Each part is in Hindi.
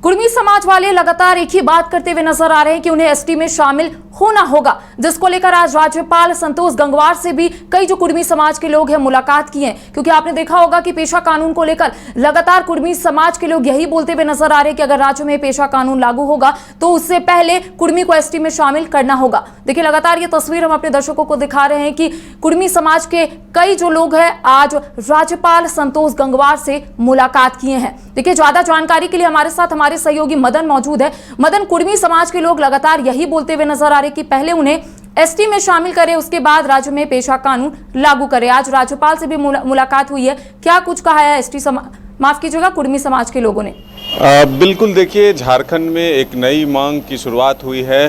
कुर्मी समाज वाले लगातार एक ही बात करते हुए नजर आ रहे हैं कि उन्हें एसटी में शामिल होना होगा, जिसको लेकर आज राज्यपाल संतोष गंगवार से भी कई जो कुर्मी समाज के लोग हैं मुलाकात की है। क्योंकि आपने देखा होगा कि पेशा कानून को लेकर लगातार कुर्मी समाज के लोग यही बोलते हुए नजर आ रहे हैं कि अगर राज्य में पेशा कानून लागू होगा तो उससे पहले कुर्मी को एसटी में शामिल करना होगा। देखिए, लगातार ये तस्वीर हम अपने दर्शकों को दिखा रहे हैं कि कुर्मी समाज के कई जो लोग हैं आज राज्यपाल संतोष गंगवार से मुलाकात किए हैं। देखिए, ज्यादा जानकारी के लिए हमारे साथ हमारे सहयोगी मदन मौजूद है। मदन, कुर्मी समाज के लोग लगातार यही बोलते हुए नजर आ रहे कि पहले उन्हें एसटी में शामिल करें, उसके बाद राज्य में पेशा कानून लागू करें। आज राज्यपाल से भी मुलाकात हुई है, क्या कुछ कहा है कुर्मी समाज के लोगों ने? बिल्कुल, देखिए, झारखंड में एक नई मांग की शुरुआत हुई है।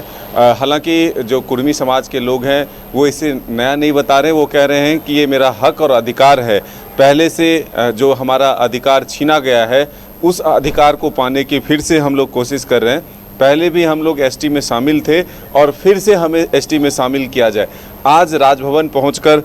हालांकि जो कुर्मी समाज के लोग हैं वो इसे नया नहीं बता रहे, वो कह रहे हैं कि ये मेरा हक और अधिकार है। पहले से जो हमारा अधिकार छीना गया है उस अधिकार को पाने की फिर से हम लोग कोशिश कर रहे हैं। पहले भी हम लोग एसटी में शामिल थे और फिर से हमें एसटी में शामिल किया जाए। आज राजभवन पहुंचकर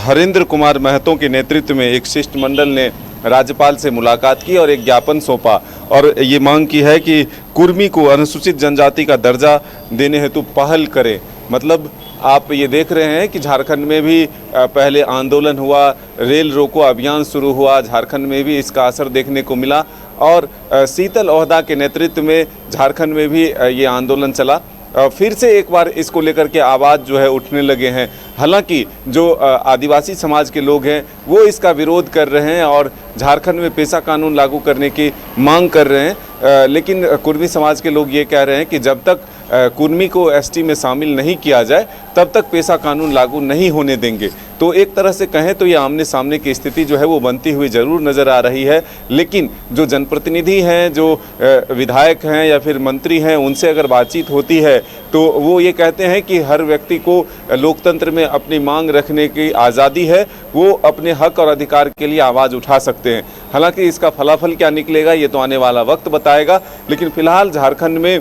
हरेंद्र कुमार महतो के नेतृत्व में एक शिष्टमंडल ने राज्यपाल से मुलाकात की और एक ज्ञापन सौंपा और ये मांग की है कि कुर्मी को अनुसूचित जनजाति का दर्जा देने हेतु पहल करें। मतलब आप ये देख रहे हैं कि झारखंड में भी पहले आंदोलन हुआ, रेल रोको अभियान शुरू हुआ, झारखंड में भी इसका असर देखने को मिला और शीतल ओहदा के नेतृत्व में झारखंड में भी ये आंदोलन चला। फिर से एक बार इसको लेकर के आवाज़ जो है उठने लगे हैं। हालांकि जो आदिवासी समाज के लोग हैं वो इसका विरोध कर रहे हैं और झारखंड में पेशा कानून लागू करने की मांग कर रहे हैं, लेकिन कुर्मी समाज के लोग ये कह रहे हैं कि जब तक कुर्मी को एसटी में शामिल नहीं किया जाए तब तक पेशा कानून लागू नहीं होने देंगे। तो एक तरह से कहें तो ये आमने सामने की स्थिति जो है वो बनती हुई ज़रूर नज़र आ रही है। लेकिन जो जनप्रतिनिधि हैं, जो विधायक हैं या फिर मंत्री हैं, उनसे अगर बातचीत होती है तो वो ये कहते हैं कि हर व्यक्ति को लोकतंत्र में अपनी मांग रखने की आज़ादी है, वो अपने हक और अधिकार के लिए आवाज़ उठा सकते हैं। हालांकि इसका फलाफल क्या निकलेगा ये तो आने वाला वक्त बताएगा, लेकिन फिलहाल झारखंड में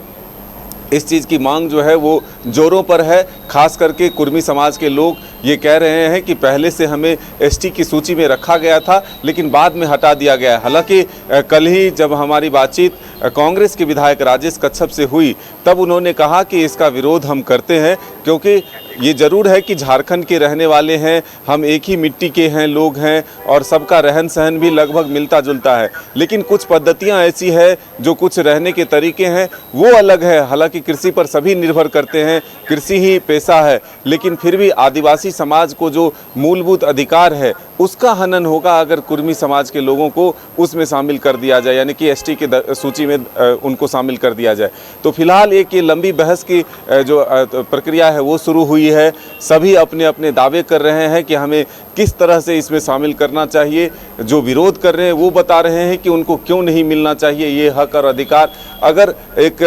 इस चीज़ की मांग जो है वो जोरों पर है। खास करके कुर्मी समाज के लोग ये कह रहे हैं कि पहले से हमें एसटी की सूची में रखा गया था लेकिन बाद में हटा दिया गया है। हालांकि कल ही जब हमारी बातचीत कांग्रेस के विधायक राजेश कच्छप से हुई तब उन्होंने कहा कि इसका विरोध हम करते हैं, क्योंकि ये ज़रूर है कि झारखंड के रहने वाले हैं, हम एक ही मिट्टी के हैं लोग हैं और सबका रहन सहन भी लगभग मिलता जुलता है। लेकिन कुछ पद्धतियां ऐसी है, जो कुछ रहने के तरीके हैं वो अलग है। हालांकि कृषि पर सभी निर्भर करते हैं, कृषि ही पेशा है, लेकिन फिर भी आदिवासी समाज को जो मूलभूत अधिकार है उसका हनन होगा अगर कुर्मी समाज के लोगों को उसमें शामिल कर दिया जाए, यानी कि एसटी के सूची में उनको शामिल कर दिया जाए। तो फिलहाल एक ये लंबी बहस की जो प्रक्रिया है वो शुरू हुई है। सभी अपने अपने दावे कर रहे हैं कि हमें किस तरह से इसमें शामिल करना चाहिए। जो विरोध कर रहे हैं वो बता रहे हैं कि उनको क्यों नहीं मिलना चाहिए ये हक और अधिकार। अगर एक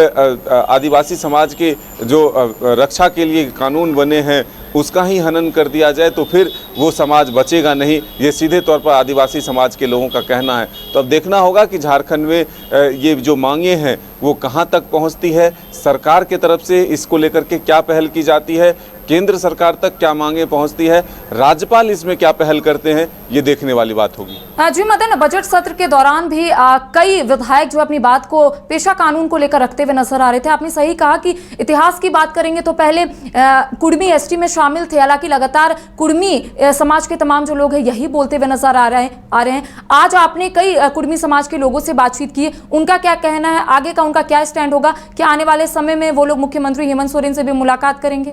आदिवासी समाज के जो रक्षा के लिए कानून बने हैं उसका ही हनन कर दिया जाए तो फिर वो समाज बचेगा नहीं, ये सीधे तौर पर आदिवासी समाज के लोगों का कहना है। तो अब देखना होगा कि झारखंड में ये जो मांगे हैं वो कहाँ तक पहुँचती है, सरकार की तरफ से इसको लेकर के क्या पहल की जाती है, केंद्र सरकार तक क्या मांगे पहुंचती है, राज्यपाल इसमें क्या पहल करते हैं, ये देखने वाली बात होगी। जी मदन, बजट सत्र के दौरान भी कई विधायक जो अपनी बात को पेशा कानून को लेकर रखते हुए नजर आ रहे थे। आपने सही कहा कि इतिहास की बात करेंगे तो पहले कुर्मी एसटी में शामिल थे। हालांकि लगातार कुर्मी समाज के तमाम जो लोग हैं यही बोलते हुए नजर आ रहे हैं। आज आपने कई कुर्मी समाज के लोगों से बातचीत की, उनका क्या कहना है, आगे का उनका क्या स्टैंड होगा? क्या आने वाले समय में वो लोग मुख्यमंत्री हेमंत सोरेन से भी मुलाकात करेंगे?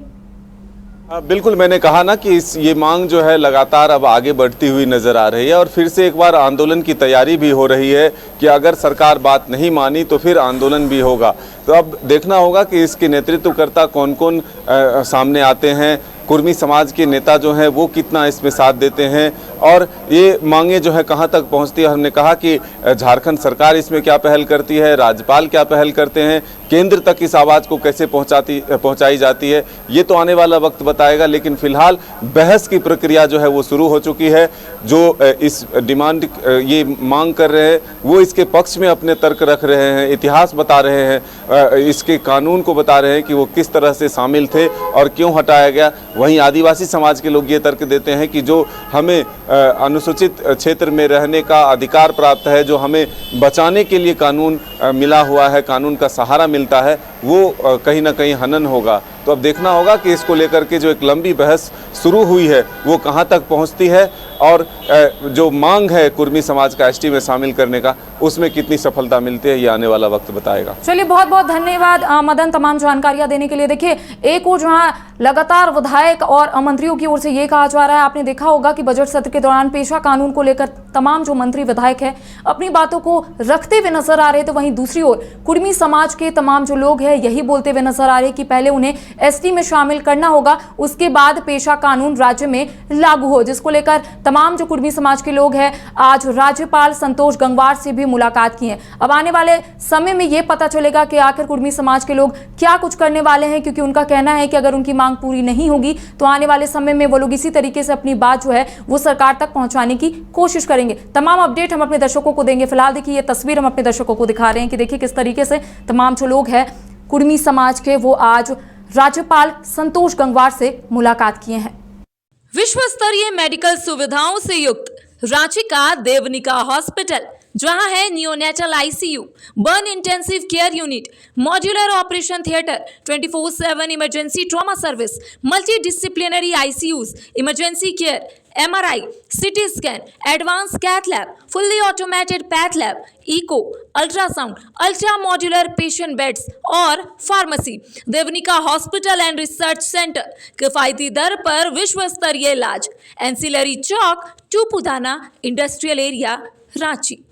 बिल्कुल, मैंने कहा ना कि ये मांग जो है लगातार अब आगे बढ़ती हुई नज़र आ रही है और फिर से एक बार आंदोलन की तैयारी भी हो रही है कि अगर सरकार बात नहीं मानी तो फिर आंदोलन भी होगा। तो अब देखना होगा कि इसके नेतृत्वकर्ता कौन कौन सामने आते हैं, कुर्मी समाज के नेता जो हैं वो कितना इसमें साथ देते हैं और ये मांगे जो है कहाँ तक पहुँचती है। हमने कहा कि झारखंड सरकार इसमें क्या पहल करती है, राज्यपाल क्या पहल करते हैं, केंद्र तक इस आवाज़ को कैसे पहुँचाई जाती है, ये तो आने वाला वक्त बताएगा। लेकिन फिलहाल बहस की प्रक्रिया जो है वो शुरू हो चुकी है। जो इस डिमांड ये मांग कर रहे हैं वो इसके पक्ष में अपने तर्क रख रहे हैं, इतिहास बता रहे हैं, इसके कानून को बता रहे हैं कि वो किस तरह से शामिल थे और क्यों हटाया गया। वहीं आदिवासी समाज के लोग ये तर्क देते हैं कि जो हमें अनुसूचित क्षेत्र में रहने का अधिकार प्राप्त है, जो हमें बचाने के लिए कानून मिला हुआ है, कानून का सहारा मिलता है, वो कहीं ना कहीं हनन होगा। तो अब देखना होगा कि इसको लेकर के जो एक लंबी बहस शुरू हुई है वो कहाँ तक पहुँचती है, और जो मांग है कुर्मी समाज का एसटी में शामिल करने का, उसमें कितनी सफलता मिलती है, ये आने वाला वक्त बताएगा। चलिए, बहुत बहुत धन्यवाद मदन, तमाम जानकारियां देने के लिए। देखिए, एक और जहां लगातार विधायक और मंत्रियों की ओर से ये कहा जा रहा है, आपने देखा होगा कि बजट सत्र के दौरान पेशा कानून को लेकर तमाम जो मंत्री विधायक हैं अपनी बातों को रखते हुए नजर आ रहे थे, वहीं दूसरी ओर कुर्मी समाज के तमाम जो लोग हैं यही बोलते हुए नजर आ रहे हैं कि पहले उन्हें एसटी में शामिल करना होगा, उसके बाद पेशा कानून राज्य में लागू हो, जिसको लेकर तमाम जो कुर्मी समाज के लोग हैं आज राज्यपाल संतोष गंगवार से भी मुलाकात की है। अब आने वाले समय में यह पता चलेगा कि आखिर कुर्मी समाज के लोग क्या कुछ करने वाले हैं, क्योंकि उनका कहना है कि अगर उनकी मांग पूरी नहीं होगी तो आने वाले समय में वो लोग इसी तरीके से अपनी बात जो है वो सरकार तक पहुंचाने की कोशिश करेंगे। तमाम अपडेट हम अपने दर्शकों को देंगे। फिलहाल देखिए, ये तस्वीर हम अपने दर्शकों को दिखा रहे हैं कि देखिए किस तरीके से तमाम जो लोग हैं कुर्मी समाज के, वो आज राज्यपाल संतोष गंगवार से मुलाकात किए हैं। विश्व स्तरीय मेडिकल सुविधाओं से युक्त रांची का देवनिका हॉस्पिटल, जहां है neonatal ICU, burn intensive care unit, modular operation theatre, 24/7 emergency trauma service, multi disciplinary ICUs, emergency care, MRI, CT scan, advance cath lab, fully automated path lab, echo, ultrasound, ultra modular patient beds और pharmacy. Devnika hospital and research centre, किफायती दर पर विश्व स्तरीय इलाज, ancillary Chowk, Tupudana industrial area, Ranchi.